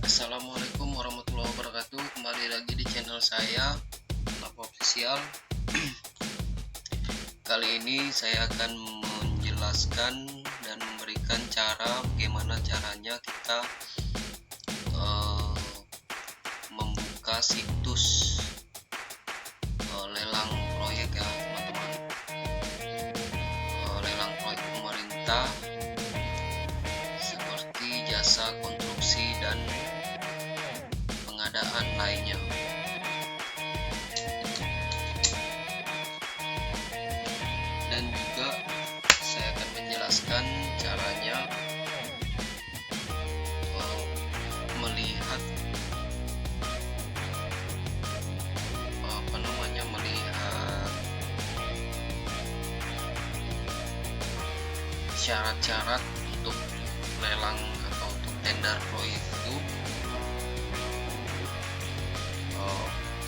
Assalamualaikum warahmatullahi wabarakatuh. Kembali lagi di channel saya, Lapa Official. Kali ini saya akan menjelaskan dan memberikan cara bagaimana caranya kita membuka situs lelang proyek ya teman-teman. Lelang proyek pemerintah seperti jasa konstruksi dan pengadaan lainnya. Dan juga saya akan menjelaskan caranya melihat syarat-syarat untuk lelang atau untuk tender proyek itu.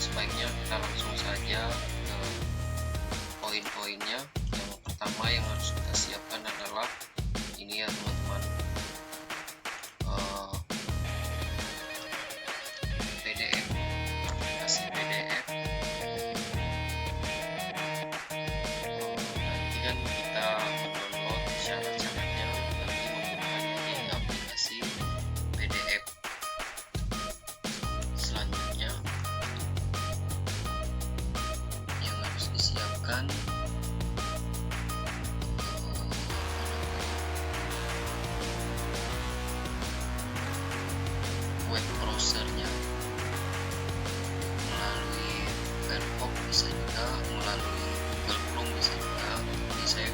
Sebaiknya kita langsung saja ke poin-poinnya. Yang pertama yang harus kita siapkan adalah ini ya teman-teman, PDF, aplikasi PDF. Nanti kan kita mendownload syarat-syaratnya, nanti membukanya di aplikasi PDF. Selanjutnya yang harus disiapkan web browsernya, melalui Firefox bisa juga, melalui Google Chrome bisa juga. Jadi saya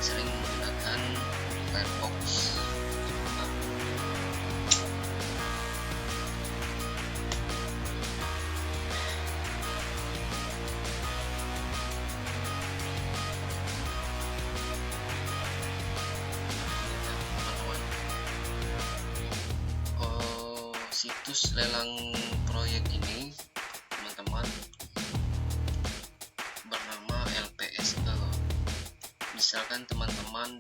sering menggunakan Firefox. Situs lelang proyek ini teman-teman bernama LPSE. Misalkan teman-teman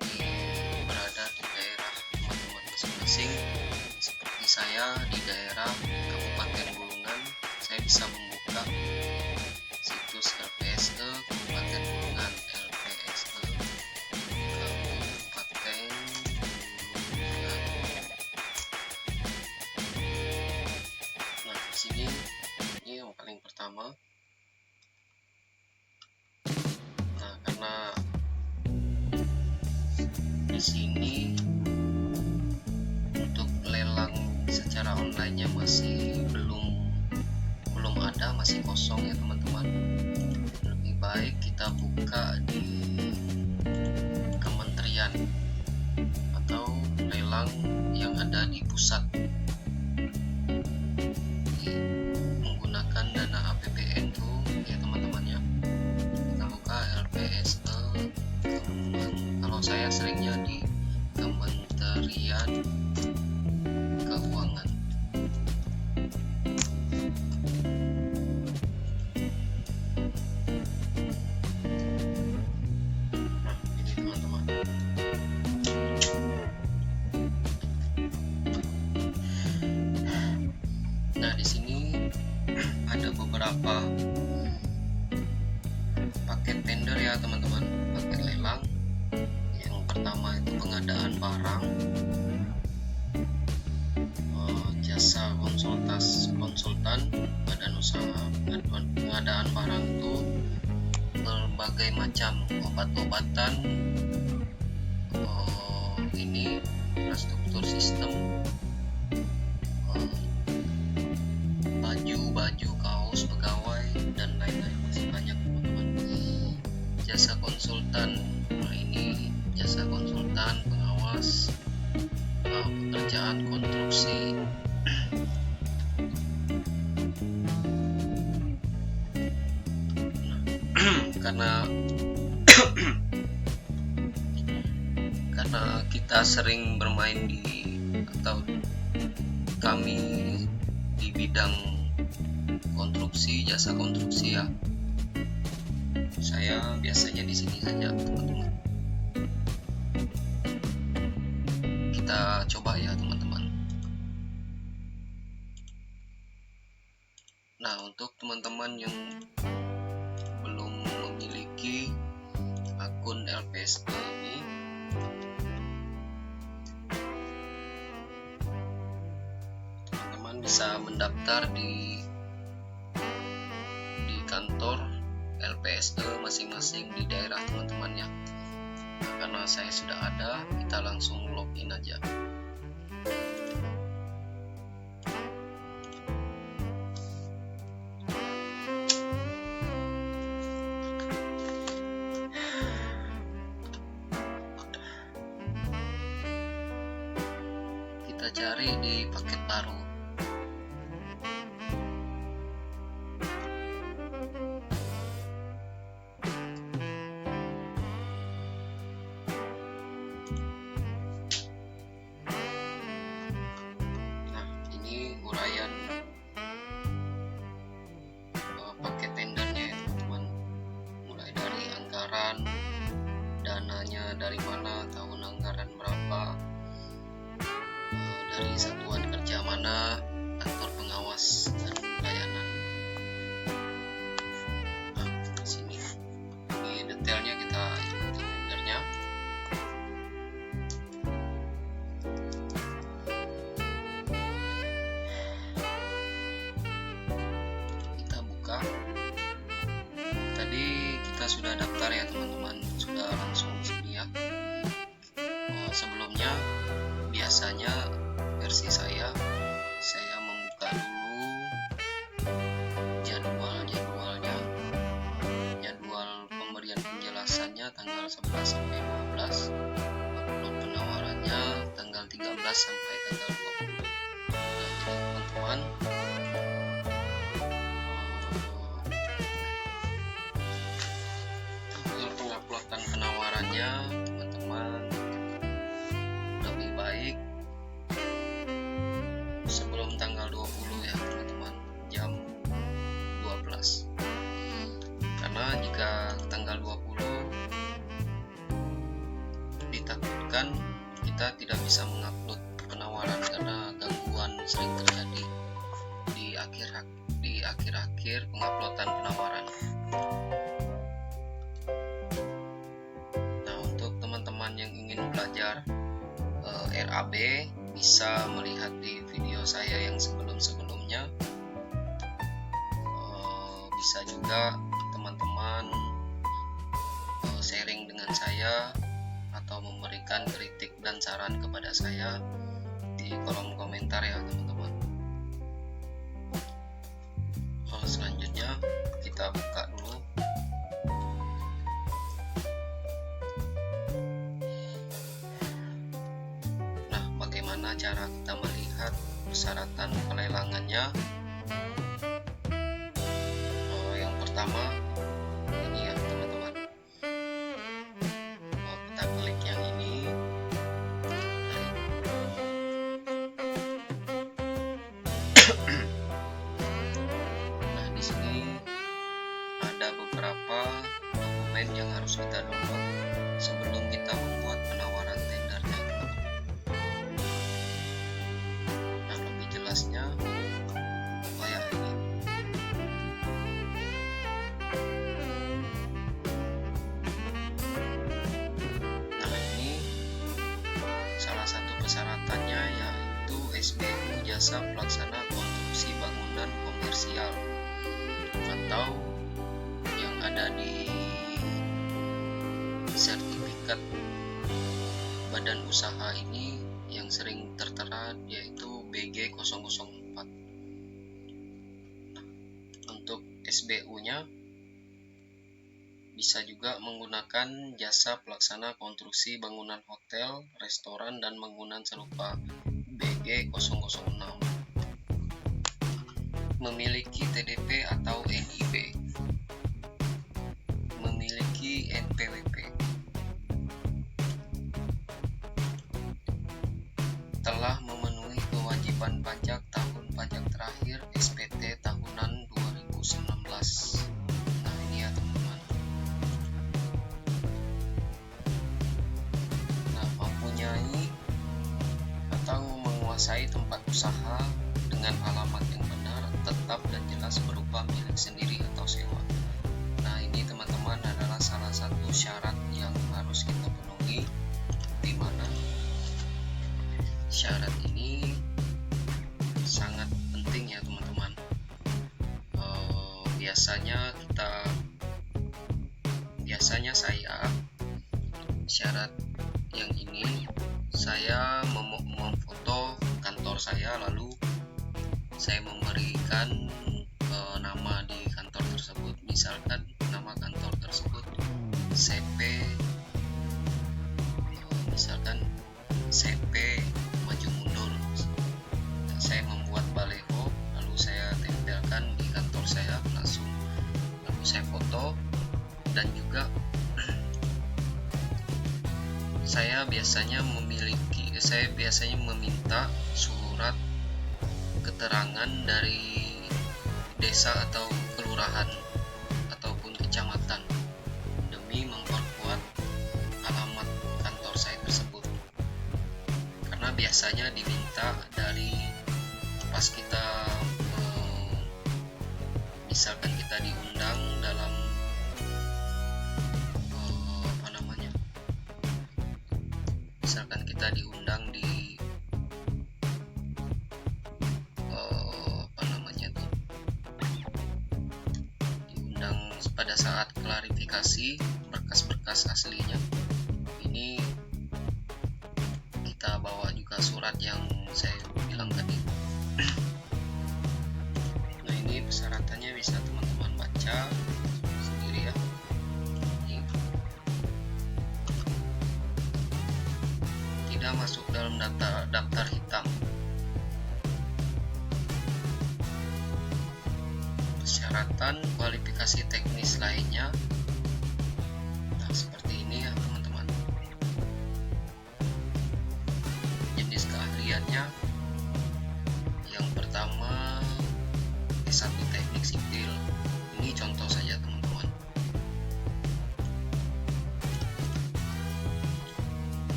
berada di daerah teman-teman masing-masing, seperti saya di daerah Kabupaten Bulungan, saya bisa membuka situs LPSE Kabupaten Bulungan. LPSE Kabupaten Bulungan. Nah, di sini ini yang paling pertama. Nah, karena di sini untuk lelang secara online-nya masih belum ada, masih kosong ya teman-teman. Lebih baik kita buka di kementerian atau lelang yang ada di pusat, menggunakan dana APBN tuh ya teman-teman ya. Kita buka LPSE, kalau saya seringnya di Kementerian Keuangan. Nah, ini teman-teman. Nah, di sini ada beberapa paket tender ya teman-teman, paket lelang. Yang pertama itu pengadaan barang, jasa konsultan badan usaha. Pengadaan barang itu berbagai macam obat-obatan, ini infrastruktur sistem, baju, kaos pegawai, dan lain-lain, masih banyak teman-teman. Jasa konsultan, ini jasa konsultan pengawas pekerjaan konstruksi. Karena kita sering bermain atau kami di bidang konstruksi, jasa konstruksi ya, saya biasanya di sini saja teman-teman. Kita coba ya teman-teman. untuk teman-teman yang belum memiliki akun LPSK ini, teman-teman bisa mendaftar di kantor LPSK masing-masing di daerah teman-teman ya. Karena saya sudah ada, kita langsung login aja. Kita cari di paket baru. Nah, ini uraian paket tendernya ya teman-teman. Mulai dari anggaran, dananya dari mana, tahun anggaran berapa, dari satuan kerja mana, kantor pengawas dan pelayanan. Nah, di sini ini detailnya, kita ikuti tendernya. Kita buka. Tadi kita sudah daftar ya teman-teman, sudah langsung di sini ya. Sebelumnya biasanya versi saya membuka dulu jadwal pemberian penjelasannya tanggal 11 sampai 12, upload penawarannya tanggal 13 sampai tanggal 20. Nah, jadi teman-teman, untuk penguploadan penawarannya teman-teman lebih baik sebelum tanggal 20 ya teman-teman, jam 12. Karena jika tanggal 20 ditakutkan kita tidak bisa mengupload penawaran karena gangguan sering terjadi di akhir-akhir penguploadan penawaran. Nah, untuk teman-teman yang ingin belajar RAB bisa melihat di video saya yang sebelum-sebelumnya. Bisa juga teman-teman sharing dengan saya atau memberikan kritik dan saran kepada saya di kolom komentar ya teman-teman. Selanjutnya kita buka dulu. Bagaimana cara kita melihat persyaratan pelelangannya? Yang pertama ini ya teman-teman, kita klik yang ini. Nah, di sini ada beberapa dokumen yang harus kita download sebelum kita membuat penawaran tendernya. Jelasnya kayak ini. Nah, ini salah satu persyaratannya yaitu SBU, jasa pelaksana konstruksi bangunan komersial, atau yang ada di sertifikat badan usaha ini yang sering tertera yaitu BG004. Nah, untuk SBU-nya bisa juga menggunakan jasa pelaksana konstruksi bangunan hotel, restoran, dan bangunan serupa BG006. Memiliki TDP atau NIB. Memiliki NPWP. Telah memenuhi kewajiban pajak tahun pajak terakhir SPT tahunan 2019. Nah, ini ya teman-teman. Nah, mempunyai atau menguasai tempat usaha dengan alamat yang benar tetap dan jelas berupa milik sendiri atau sewa. Nah, ini teman-teman adalah salah satu syarat yang harus kita penuhi, di mana syarat ini sangat penting ya teman-teman. Biasanya saya syarat yang ini saya memfoto kantor saya, lalu saya memberikan nama di kantor tersebut, misalkan nama kantor tersebut CP, misalkan CP Maju Mundur. Saya membuat baleho, lalu saya tempelkan di kantor saya langsung, lalu saya foto. Dan juga saya biasanya meminta surat keterangan dari desa atau kelurahan ataupun kecamatan demi memperkuat alamat kantor saya tersebut, karena biasanya diminta dari pas kita misalkan kita diundang dalam pada saat klarifikasi berkas-berkas aslinya, ini kita bawa juga surat yang saya bilang tadi. Nah, ini persyaratannya bisa teman-teman baca sendiri ya. Ini tidak masuk dalam daftar hitam. Persyaratan kualifikasi teknis lainnya, nah seperti ini ya teman-teman. Jenis keahliannya, yang pertama S1 teknik sipil, ini contoh saja teman-teman.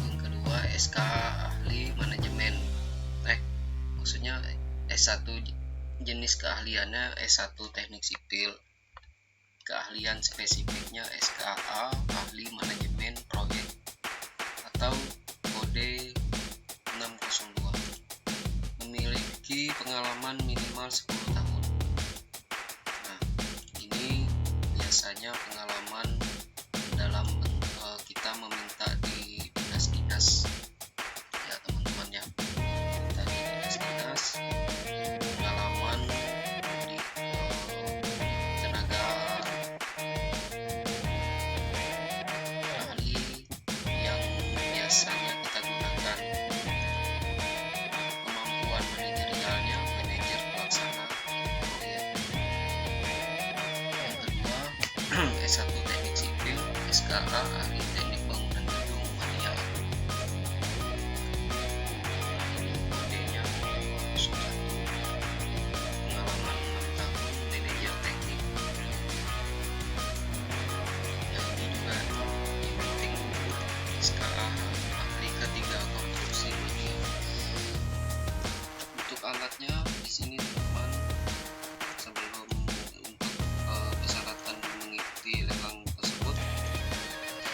Yang kedua SK ahli manajemen, maksudnya S1 jenis keahliannya S1 teknik sipil, keahlian spesifiknya SKA ahli manajemen proyek atau kode 602, memiliki pengalaman minimal 10 tahun. Nah, ini biasanya pengalaman dalam kita meminta di dinas-dinas ya teman-teman ya, kita di dinas-dinas S1 teknik sipil, SKA ahli teknik bangunan gedung material. Kodenya sudah pengalaman 6 tahun manajer teknik. Nah, ini juga yang penting, SKA ahli ketiga konstruksi material. Untuk alatnya di sini teman-teman, lelang tersebut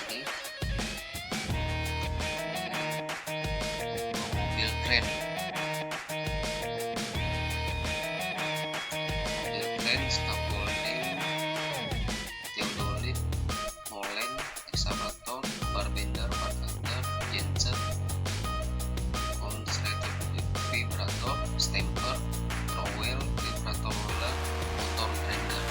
ini mobil kren scaffolding, theodolit, molen, excavator, barbender, parkater, genset, concentrator, vibrator, stamper, trowel, vibrator roller, motor grinder.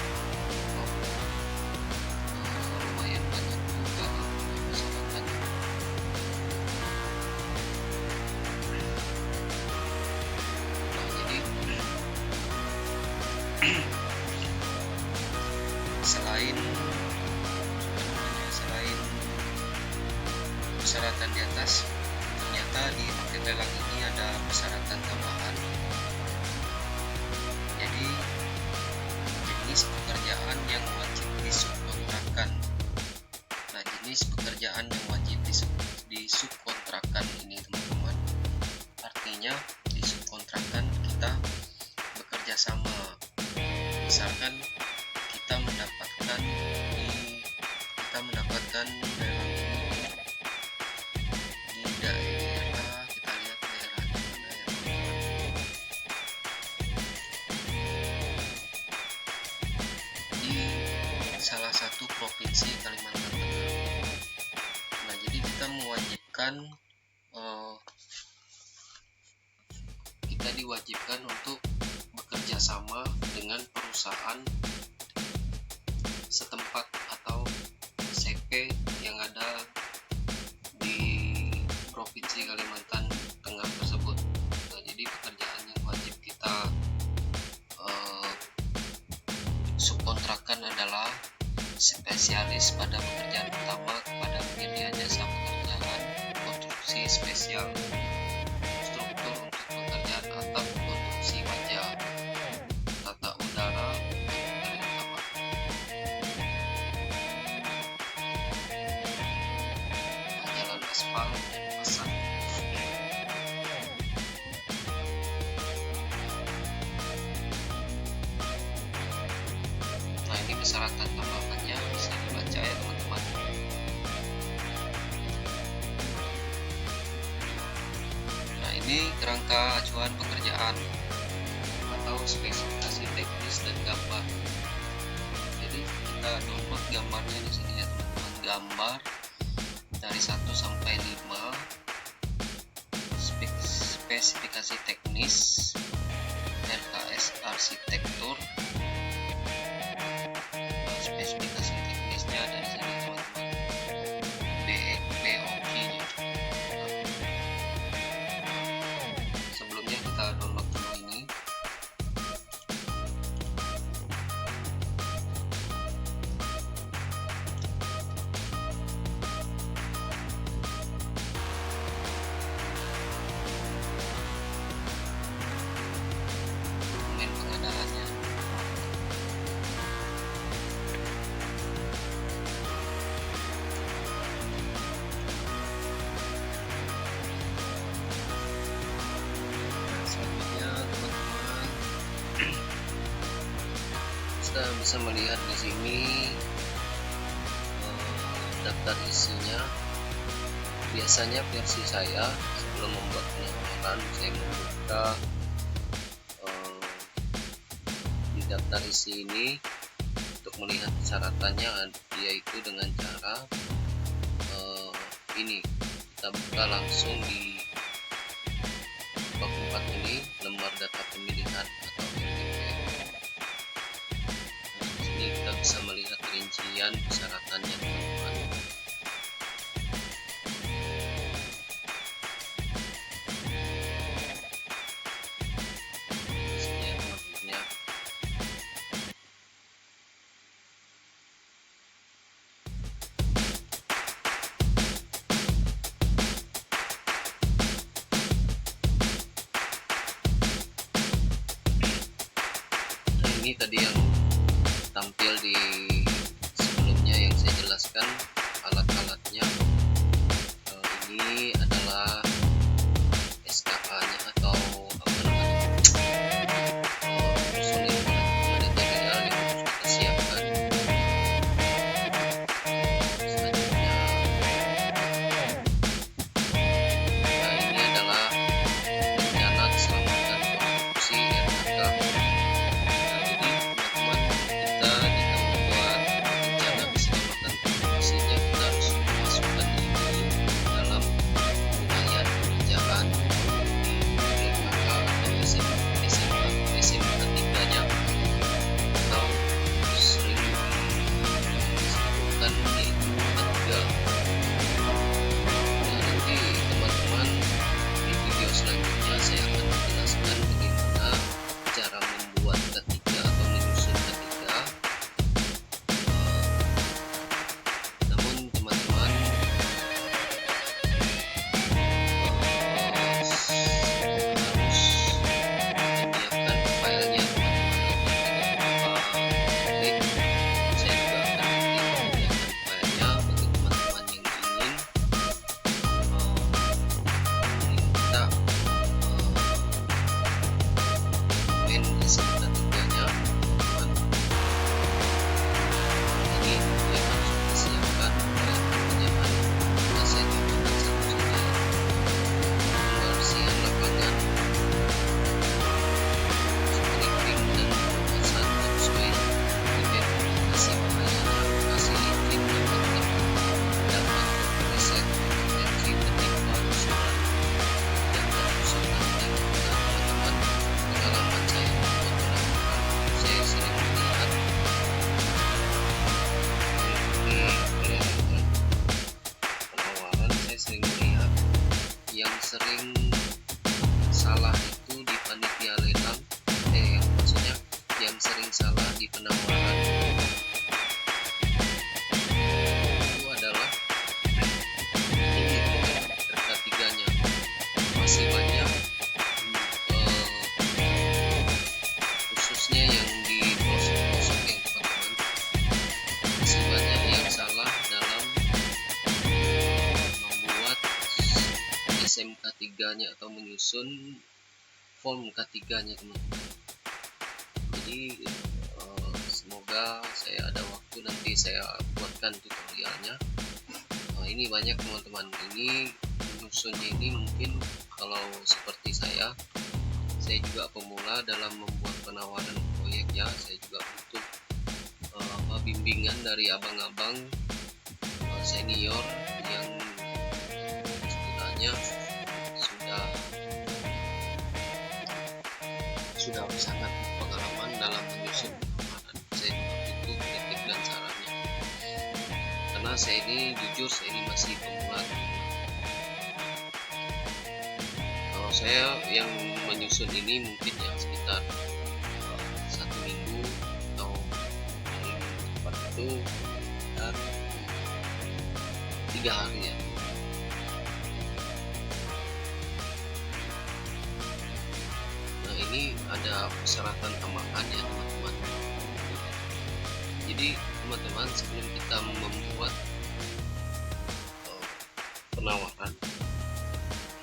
Selain persyaratan di atas, ternyata di paket lelang ini ada persyaratan tambahan. Jadi jenis pekerjaan yang wajib disubkontrakkan. Nah, jenis pekerjaan yang wajib disubkontrakkan ini teman-teman, artinya disubkontrakkan kita bekerja sama Provinsi Kalimantan Tengah. Nah, jadi kita mewajibkan kita diwajibkan untuk bekerja sama dengan perusahaan setempat atau CP yang ada di Provinsi Kalimantan Tengah tersebut. Nah, jadi pekerjaan yang wajib kita subkontrakkan adalah spesialis pada pekerjaan utama kepada penyedia jasa pekerjaan konstruksi spesial, struktur untuk pekerjaan atap konstruksi baja, tata udara pekerjaan utama, jalan aspal dan pasang. Nah, ini persyaratan tambahannya bisa dibaca ya teman-teman. Nah, ini kerangka acuan pekerjaan atau spesifikasi teknis dan gambar. Jadi kita download gambarnya di sini ya teman-teman. Gambar dari 1 sampai 5, spesifikasi teknis, RKS arsitektur. Spesifikasi teknisnya ada di sini teman-teman, BOQ-nya. Sebelumnya kita download dulu ini. Dokumen pengadaannya. Selanjutnya teman-teman kita bisa melihat di sini daftar isinya. Biasanya versi saya sebelum membuat penyamaran, saya membuka di daftar isi ini untuk melihat persyaratannya, yaitu dengan cara ini kita buka langsung di bab 4 ini, lembar data pemilihan atau LDP. Di sini kita bisa melihat rincian persyaratannya teman-teman. Di sini ya teman-teman. Ini tadi yang tampil di sebelumnya yang saya jelaskan alat-alatnya. Ini adalah SKA-nya atau apa namanya, personil manajerial yang harus kita siapkan. Selanjutnya, nah ini adalah rencana keselamatan konstruksi RKK. Terima kasih. K3-nya atau menyusun form K3-nya teman-teman. Jadi semoga saya ada waktu nanti saya buatkan tutorialnya. Ini banyak teman-teman, ini menyusunnya ini mungkin kalau seperti saya juga pemula dalam membuat penawaran proyek ya, saya juga butuh bimbingan dari abang-abang senior yang istilahnya sudah sangat pengalaman dalam menyusun penawaran. Saya juga butuh kritik dan sarannya, karena saya ini masih pemula. Kalau saya yang menyusun ini mungkin ya sekitar 1 minggu atau paling cepat itu sekitar 3 hari ya. Nah, ini ada persyaratan tambahan ya teman-teman. Jadi teman-teman, sebelum kita membuat penawaran,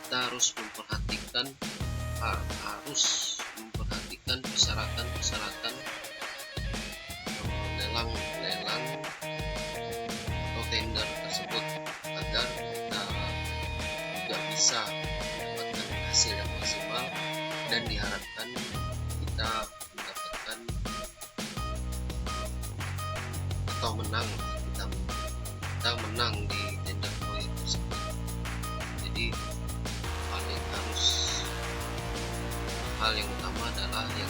kita harus memperhatikan persyaratan lelang atau tender tersebut, agar kita juga bisa mendapatkan hasil yang maksimal dan diharapkan kita mendapatkan atau menang, kita menang di tender proyek tersebut. Jadi hal yang utama adalah yang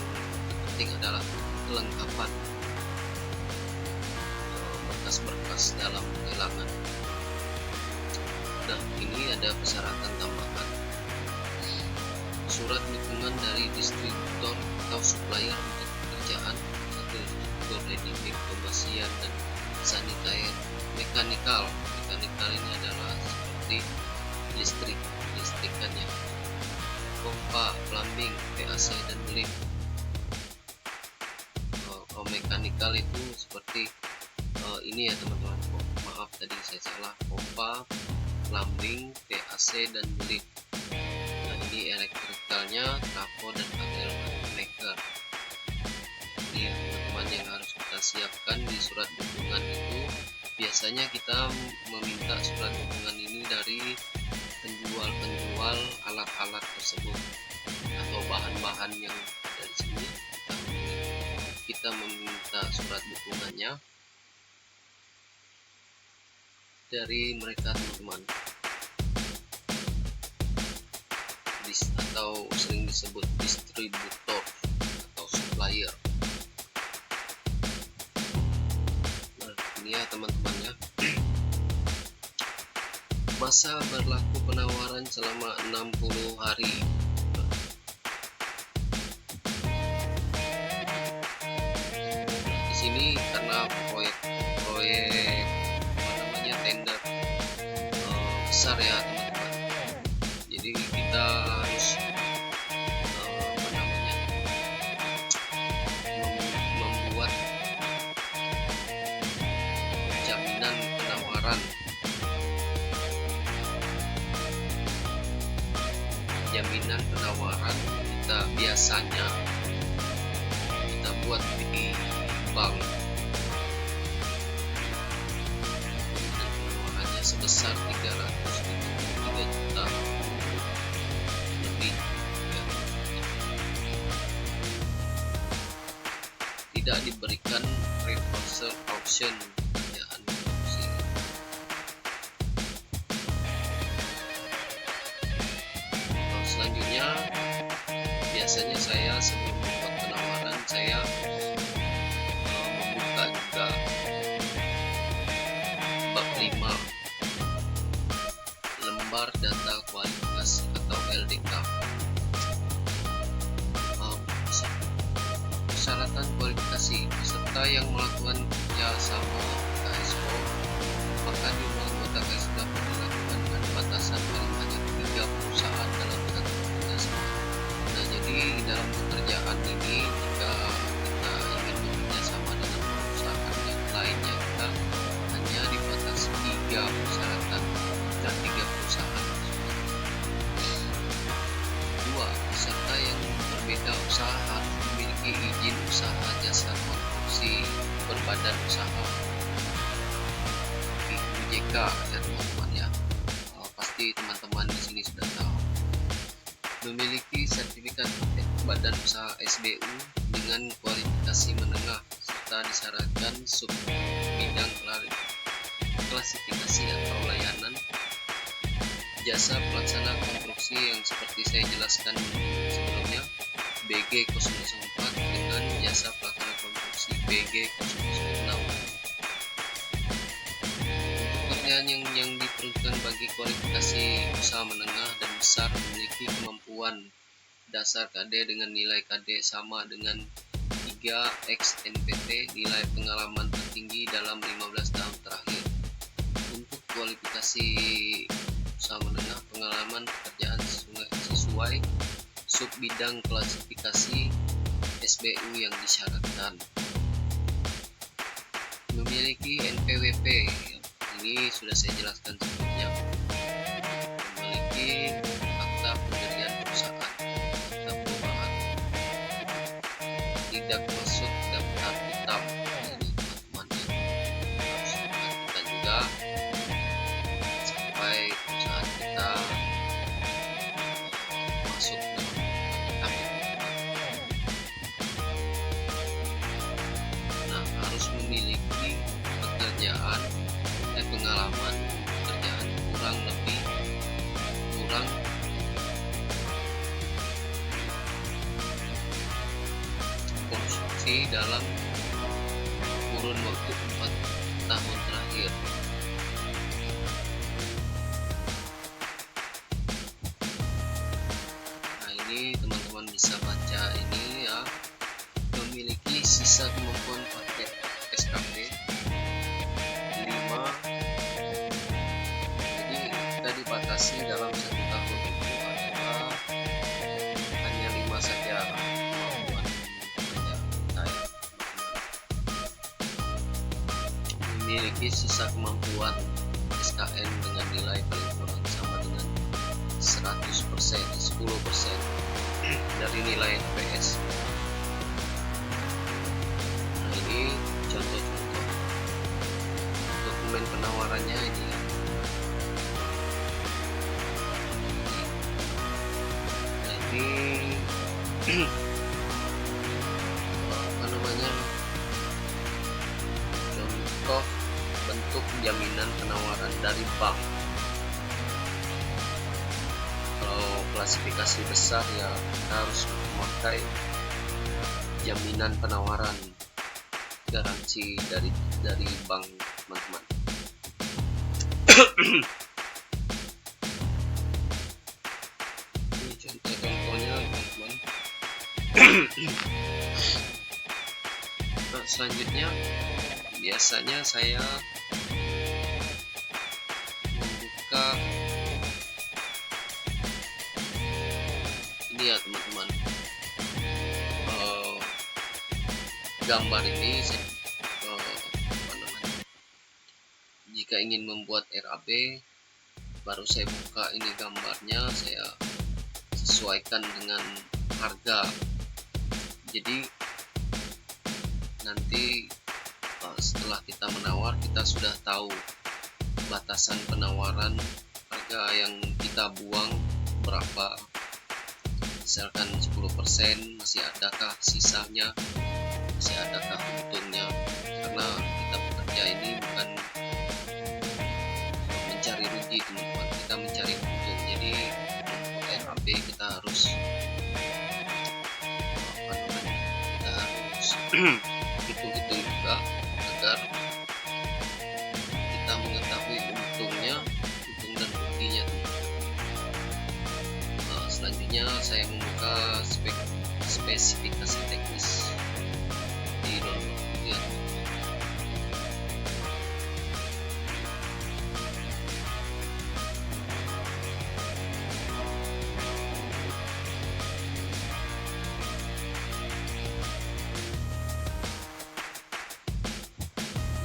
penting adalah kelengkapan berkas-berkas dalam lelangan. Nah, ini ada persyaratan tambahan. Surat dukungan dari distributor atau supplier untuk pekerjaan, satu distributor ready-mix, pembersihan dan sanitary, mekanikal ini adalah seperti listrikannya, pompa, plumbing, PAC dan lift. Mekanikal itu seperti ini ya teman-teman. Maaf tadi saya salah, pompa, plumbing, PAC dan lift. Nah, ini elektrikalnya, trafo dan panel maker. Ini teman-teman yang harus kita siapkan di surat dukungan itu. Biasanya kita meminta surat dukungan ini dari penjual alat-alat tersebut atau bahan-bahan yang ada di sini. Kita meminta surat dukungannya dari mereka teman-teman, atau sering disebut distributor atau supplier. Nah, ini ya teman-teman ya. Masa berlaku penawaran selama 60 hari. Di sini karena proyek tender besar ya teman-teman. Jadi kita harus membuat jaminan penawaran. Kita biasanya kita buat di bank, dan penawarannya sebesar 373 juta lebih ya. Tidak diberikan reversal option ya, opsi. Selanjutnya biasanya saya sebelum membuat penawaran saya membuka juga bab 5 lembar data kualitas atau LDK. Persyaratan kualifikasi peserta yang melakukan kerja sama KSO, maka jumlah anggota KSO dapat dilakukan dengan batasan paling banyak 3 perusahaan dalam satu kerjasama. Nah, jadi dalam pekerjaan ini jika kita ingin bekerja sama dengan perusahaan yang lainnya, kita hanya dibatasi 3 persyaratan dan 3 perusahaan. usaha harus memiliki izin usaha jasa konstruksi berbadan usaha OJK ya teman-teman ya. Pasti teman-teman di sini sudah tahu. Memiliki sertifikat badan usaha SBU dengan kualifikasi menengah serta disyaratkan sub bidang klasifikasi atau layanan jasa pelaksana konstruksi yang seperti saya jelaskan sebelumnya, BG004 dengan jasa pelaksana konstruksi BG006. Pekerjaan yang diperuntukkan bagi kualifikasi usaha menengah dan besar memiliki kemampuan dasar KD dengan nilai KD sama dengan 3x NPT, nilai pengalaman tertinggi dalam 15 tahun terakhir. Untuk kualifikasi usaha menengah, pengalaman pekerjaan sesuai sub bidang klasifikasi SBU yang disyaratkan. Memiliki NPWP, ini sudah saya jelaskan sebelumnya. Memiliki akta pendirian perusahaan, akta perubahan, tidak masuk daftar hitam. Jadi teman-teman harus diperhatikan juga sampai perusahaan kita masuk dalam hitam. Nah, harus memiliki pengalaman pekerjaan kurang konstruksi dalam kurun waktu 4 tahun terakhir. Nah, ini teman-teman bisa baca ini ya. Memiliki sisa kemampuan paket SKP 5. Jadi kita dibatasi dalam 1 tahun itu adalah hanya 5 saja kemampuan kerja saya. Memiliki sisa kemampuan SKN dengan nilai paling kurang sama dengan 100%, 10% dari nilai HPS. Nah, ini contoh-contoh dokumen penawarannya ini ya. Jadi apa namanya, contoh bentuk jaminan penawaran dari bank. Kalau klasifikasi besar ya kita harus memakai jaminan penawaran, garansi dari bank teman-teman. Ini contoh-contohnya teman-teman. Nah, selanjutnya biasanya saya membuka ini ya teman-teman. Gambar ini jika ingin membuat RAB baru saya buka ini gambarnya, saya sesuaikan dengan harga. Jadi nanti setelah kita menawar kita sudah tahu batasan penawaran, harga yang kita buang berapa. Misalkan 10%, masih adakah sisanya, masih adakah untungnya, karena kita bekerja ini bukan mencari rugi teman-teman, kita mencari untung. Jadi RAB kita harus hitung-hitung juga agar kita mengetahui untung dan ruginya. Selanjutnya saya membuka spesifikasi teknis di download ya.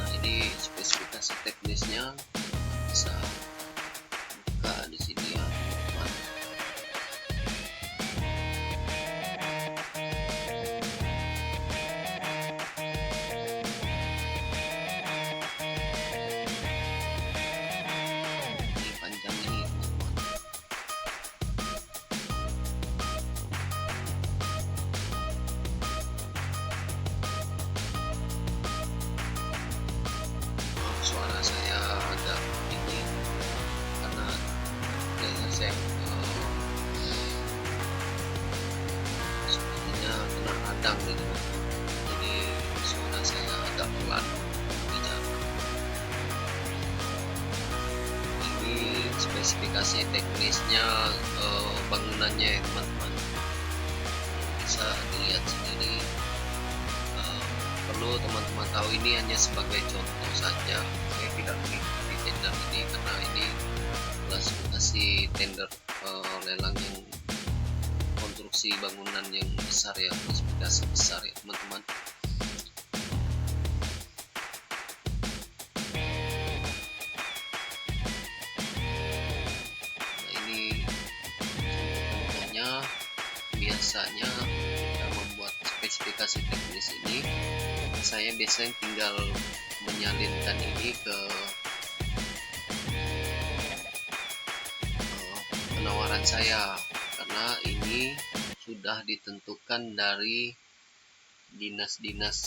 Nah, ini spesifikasi teknisnya, bisa buka di sini ya teman-teman. sedang gitu, jadi suara saya agak pelan bicara. Ini spesifikasi teknisnya bangunannya ya teman-teman, bisa dilihat sendiri. Perlu teman-teman tahu, ini hanya sebagai contoh saja, saya tidak mengikuti tender ini karena ini klasifikasi tender lelang yang konstruksi bangunan yang besar ya, klasifikasi besar ya teman-teman. Nah, ini contohnya. Biasanya kita membuat spesifikasi teknis ini, saya biasanya tinggal menyalinkan ini ke penawaran saya, karena ini sudah ditentukan dari dinas-dinas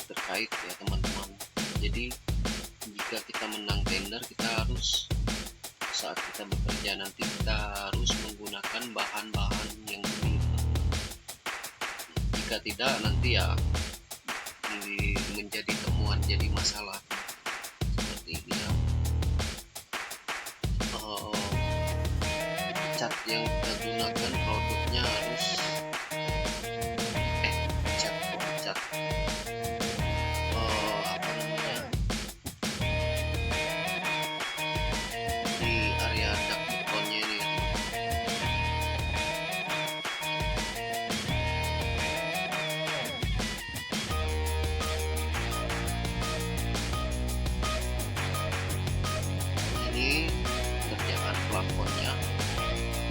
terkait ya teman-teman. Jadi jika kita menang tender, kita harus, saat kita bekerja nanti, kita harus menggunakan bahan-bahan yang ini. Jika tidak, nanti ya menjadi temuan, jadi masalah seperti ini ya. Cat yang kita gunakan produknya harus cat apa namanya, di area dak betonnya ini ya. Ini kerjaan plafonnya,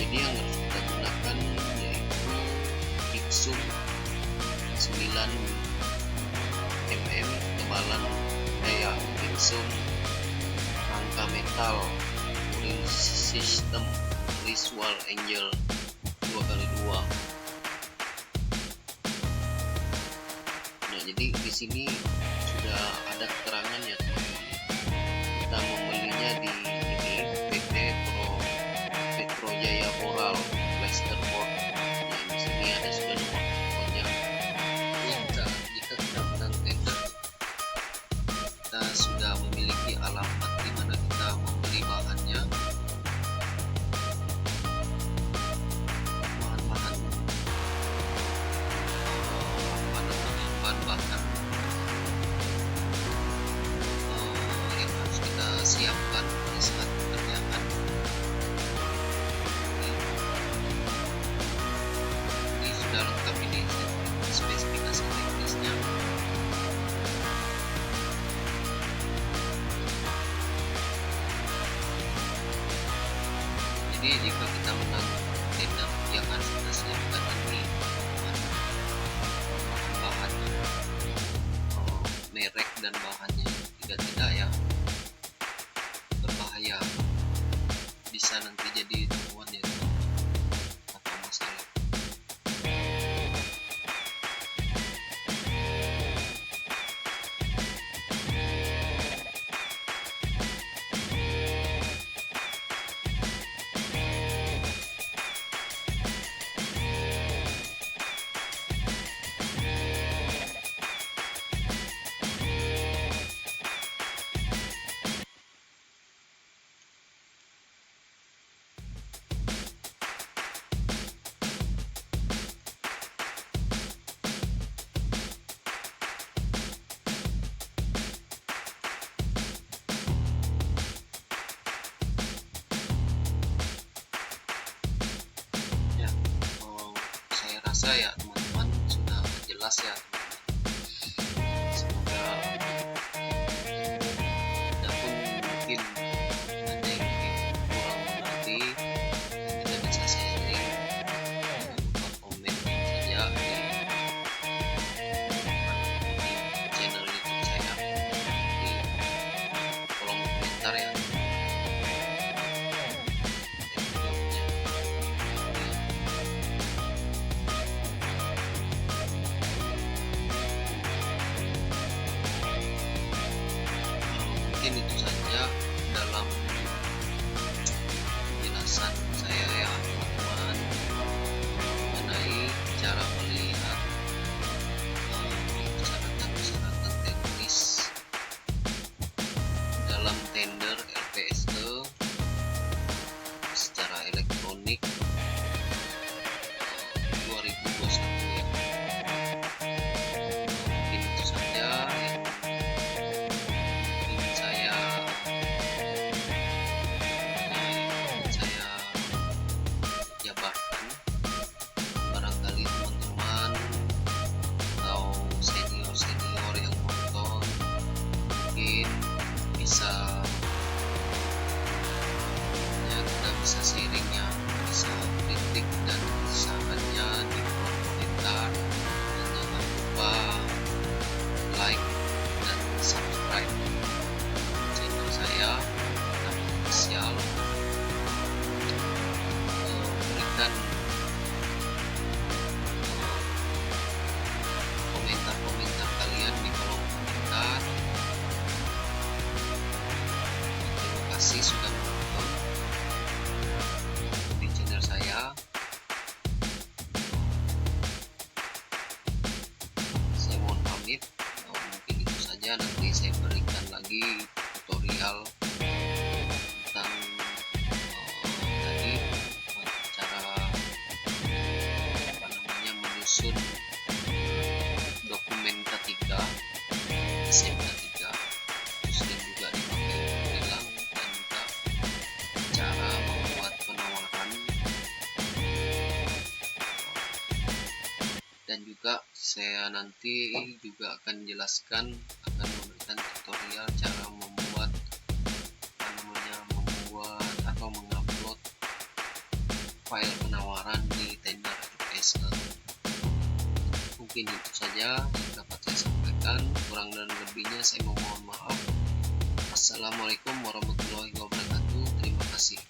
jadi yang harus kita gunakan yaitu Gipsum 9 mm kebalan, Gipsum rangka metal Mooring System Visual Angle 2x2. Nah, jadi di sini sudah ada keterangannya teman-teman. Kita membelinya di ini PT Petro Jaya Boral Plasterboard. Nah, di sini ada sudah nomor teleponnya. Jika kita menang tender, kita sudah memiliki alamat di mana kita membeli bahannya, bahan-bahan bahan-bahan yang harus kita siapkan pada saat pekerjaan. Ini sudah lengkap, ini spesifikasi teknisnya. Jadi jika kita menang tender, yang harus kita siapkan ini bahan, merek dan bahannya, tidak ya berbahaya, bisa nanti jadi temuan ya atau masalah. Saya rasa ya teman-teman sudah jelas ya teman-teman. Semoga adapun mungkin ada yang kurang mengerti, tidak bisa sharing, jangan lupa komen saja di channel YouTube saya, di kolom komentar ya. saya berikan lagi tutorial tentang tadi cara menyusun dokumen K3 SMK 3, terus dan juga dipakai bilang, dan juga cara membuat penawaran, dan juga saya nanti juga akan jelaskan, akan memberikan tutorial cara membuat atau mengupload file penawaran di tender FSL. Mungkin itu saja yang dapat saya sampaikan, kurang dan lebihnya saya mohon maaf. Assalamualaikum warahmatullahi wabarakatuh. Terima kasih.